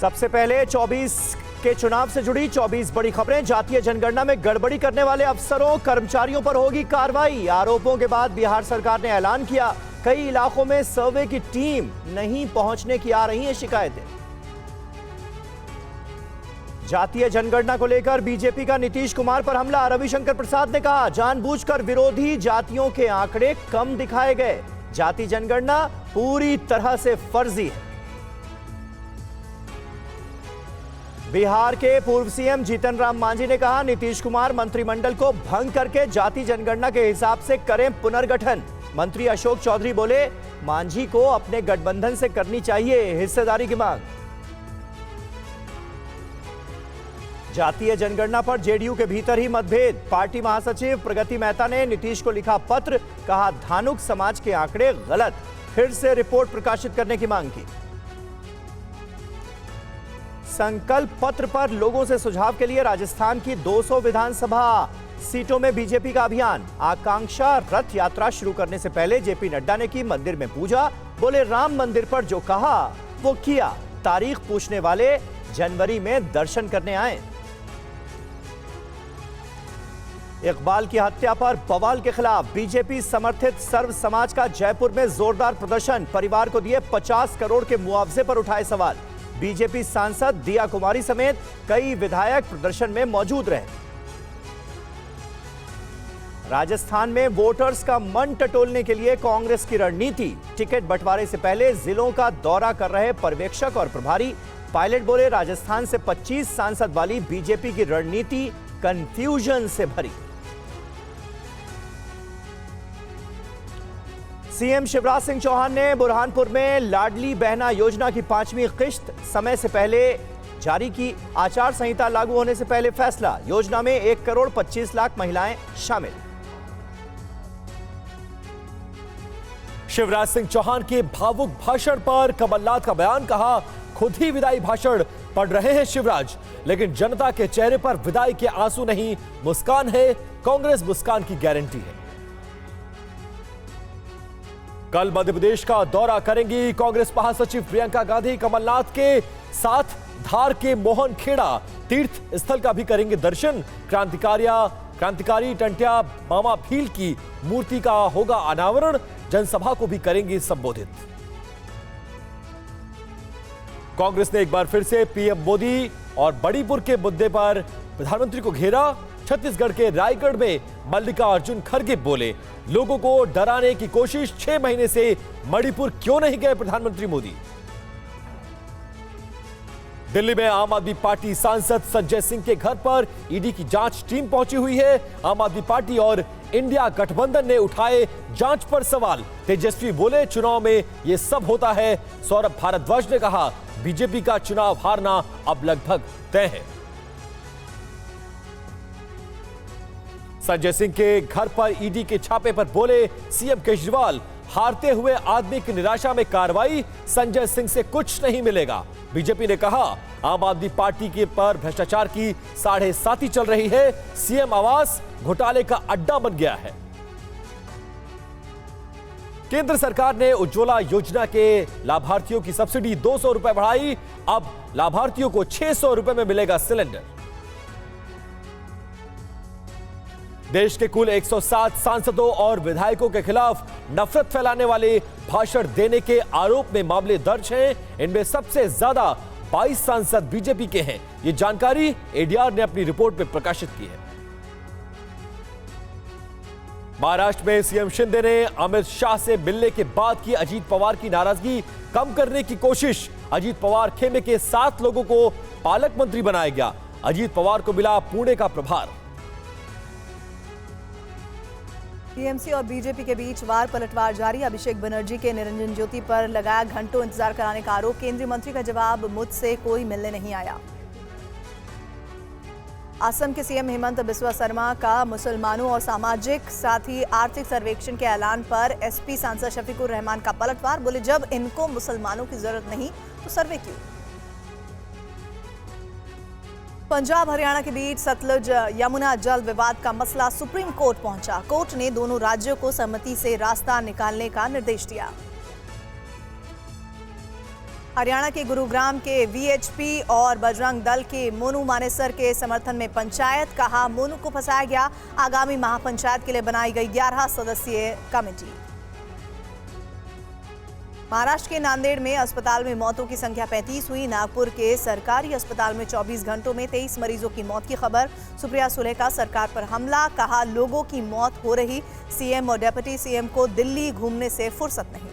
सबसे पहले 24 के चुनाव से जुड़ी 24 बड़ी खबरें। जातीय जनगणना में गड़बड़ी करने वाले अफसरों कर्मचारियों पर होगी कार्रवाई। आरोपों के बाद बिहार सरकार ने ऐलान किया, कई इलाकों में सर्वे की टीम नहीं पहुंचने की आ रही हैं शिकायतें। जातीय जनगणना को लेकर बीजेपी का नीतीश कुमार पर हमला। रविशंकर प्रसाद ने कहा, जानबूझकर विरोधी जातियों के आंकड़े कम दिखाए गए। जाति जनगणना पूरी तरह से फर्जी है। बिहार के पूर्व सीएम जीतन राम मांझी ने कहा, नीतीश कुमार मंत्रिमंडल को भंग करके जाति जनगणना के हिसाब से करें पुनर्गठन। मंत्री अशोक चौधरी बोले, मांझी को अपने गठबंधन से करनी चाहिए हिस्सेदारी की मांग। जातीय जनगणना पर जेडीयू के भीतर ही मतभेद। पार्टी महासचिव प्रगति मेहता ने नीतीश को लिखा पत्र, कहा धानुक समाज के आंकड़े गलत, फिर से रिपोर्ट प्रकाशित करने की मांग की। संकल्प पत्र पर लोगों से सुझाव के लिए राजस्थान की 200 विधानसभा सीटों में बीजेपी का अभियान। आकांक्षा रथ यात्रा शुरू करने से पहले जेपी नड्डा ने की मंदिर में पूजा। बोले, राम मंदिर पर जो कहा वो किया। तारीख पूछने वाले जनवरी में दर्शन करने आए। इकबाल की हत्या पर बवाल के खिलाफ बीजेपी समर्थित सर्व समाज का जयपुर में जोरदार प्रदर्शन। परिवार को दिए 50 करोड़ के मुआवजे पर उठाए सवाल। बीजेपी सांसद दिया कुमारी समेत कई विधायक प्रदर्शन में मौजूद रहे। राजस्थान में वोटर्स का मन टटोलने के लिए कांग्रेस की रणनीति। टिकट बंटवारे से पहले जिलों का दौरा कर रहे पर्यवेक्षक और प्रभारी। पायलट बोले, राजस्थान से 25 सांसद वाली बीजेपी की रणनीति कंफ्यूजन से भरी। सीएम शिवराज सिंह चौहान ने बुरहानपुर में लाडली बहना योजना की 5वीं किश्त समय से पहले जारी की। आचार संहिता लागू होने से पहले फैसला। योजना में 1 करोड़ 25 लाख महिलाएं शामिल। शिवराज सिंह चौहान के भावुक भाषण पर कमलनाथ का बयान। कहा, खुद ही विदाई भाषण पढ़ रहे हैं शिवराज, लेकिन जनता के चेहरे पर विदाई के आंसू नहीं, मुस्कान है। कांग्रेस मुस्कान की गारंटी है। कल मध्य प्रदेश का दौरा करेंगी कांग्रेस महासचिव प्रियंका गांधी। कमलनाथ के साथ धार के मोहन खेड़ा तीर्थ स्थल का भी करेंगे दर्शन। क्रांतिकारी टंट्या मामा भील की मूर्ति का होगा अनावरण। जनसभा को भी करेंगे संबोधित। कांग्रेस ने एक बार फिर से पीएम मोदी और मणिपुर के मुद्दे पर प्रधानमंत्री को घेरा। छत्तीसगढ़ के रायगढ़ में मल्लिकार्जुन खड़गे बोले, लोगों को डराने की कोशिश। 6 महीने से मणिपुर क्यों नहीं गए प्रधानमंत्री मोदी। दिल्ली में आम आदमी पार्टी सांसद संजय सिंह के घर पर ईडी की जांच टीम पहुंची हुई है। आम आदमी पार्टी और इंडिया गठबंधन ने उठाए जांच पर सवाल। तेजस्वी बोले, चुनाव में यह सब होता है। सौरभ भारद्वाज ने कहा, बीजेपी का चुनाव हारना अब लगभग तय है। संजय सिंह के घर पर ईडी के छापे पर बोले सीएम केजरीवाल, हारते हुए आदमी की निराशा में कार्रवाई। संजय सिंह से कुछ नहीं मिलेगा। बीजेपी ने कहा, आम आदमी पार्टी के पर भ्रष्टाचार की 7.5 चल रही है। सीएम आवास घोटाले का अड्डा बन गया है। केंद्र सरकार ने उज्ज्वला योजना के लाभार्थियों की सब्सिडी 200 रुपए बढ़ाई। अब लाभार्थियों को 600 रुपए में मिलेगा सिलेंडर। देश के कुल 107 सांसदों और विधायकों के खिलाफ नफरत फैलाने वाले भाषण देने के आरोप में मामले दर्ज हैं। इनमें सबसे ज्यादा 22 सांसद बीजेपी के हैं। ये जानकारी एडीआर ने अपनी रिपोर्ट में प्रकाशित की है। महाराष्ट्र में सीएम शिंदे ने अमित शाह से मिलने के बाद की अजीत पवार की नाराजगी कम करने की कोशिश। अजीत पवार खेमे के 7 लोगों को पालक मंत्री बनाया गया। अजीत पवार को मिला पुणे का प्रभार। टीएमसी और बीजेपी के बीच वार पलटवार जारी। अभिषेक बनर्जी के निरंजन ज्योति पर लगाया घंटों इंतजार कराने का आरोप। केंद्रीय मंत्री का जवाब, मुझसे कोई मिलने नहीं आया। असम के सीएम हेमंत बिस्वा शर्मा का मुसलमानों और सामाजिक साथ ही आर्थिक सर्वेक्षण के ऐलान पर एसपी सांसद शफीकुर रहमान का पलटवार। बोले, जब इनको मुसलमानों की जरूरत नहीं तो सर्वे क्यों। पंजाब हरियाणा के बीच सतलुज यमुना जल विवाद का मसला सुप्रीम कोर्ट पहुंचा। कोर्ट ने दोनों राज्यों को सहमति से रास्ता निकालने का निर्देश दिया। हरियाणा के गुरुग्राम के वीएचपी और बजरंग दल के मोनू मानेसर के समर्थन में पंचायत, कहा मोनू को फंसाया गया, आगामी महापंचायत के लिए बनाई गई 11 सदस्यीय कमेटी। महाराष्ट्र के नांदेड़ में अस्पताल में मौतों की संख्या 35 हुई। नागपुर के सरकारी अस्पताल में 24 घंटों में 23 मरीजों की मौत की खबर। सुप्रिया सुले का सरकार पर हमला, कहा लोगों की मौत हो रही, सीएम और डिप्टी सीएम को दिल्ली घूमने से फुर्सत नहीं।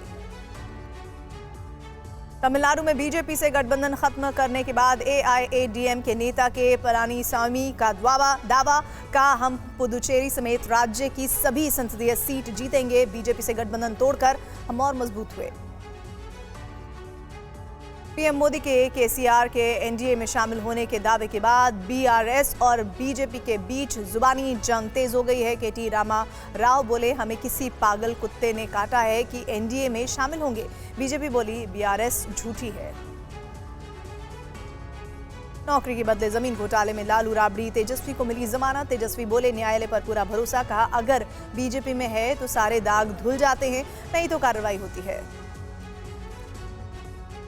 तमिलनाडु में बीजेपी से गठबंधन खत्म करने के बाद एआईएडीएम के नेता के पलानीसामी का दावा, कहा हम पुदुचेरी समेत राज्य की सभी संसदीय सीट जीतेंगे। बीजेपी से गठबंधन तोड़कर हम और मजबूत हुए। पीएम मोदी के केसीआर के एनडीए में शामिल होने के दावे के बाद बीआरएस और बीजेपी के बीच जुबानी जंग तेज हो गई है। केटी रामा राव बोले, हमें किसी पागल कुत्ते ने काटा है कि एनडीए में शामिल होंगे। बीजेपी बोली, बीआरएस झूठी है। नौकरी के बदले जमीन घोटाले में लालू राबड़ी, तेजस्वी को मिली जमानत। तेजस्वी बोले, न्यायालय पर पूरा भरोसा, कहा अगर बीजेपी में है तो सारे दाग धुल जाते हैं, नहीं तो कार्रवाई होती है।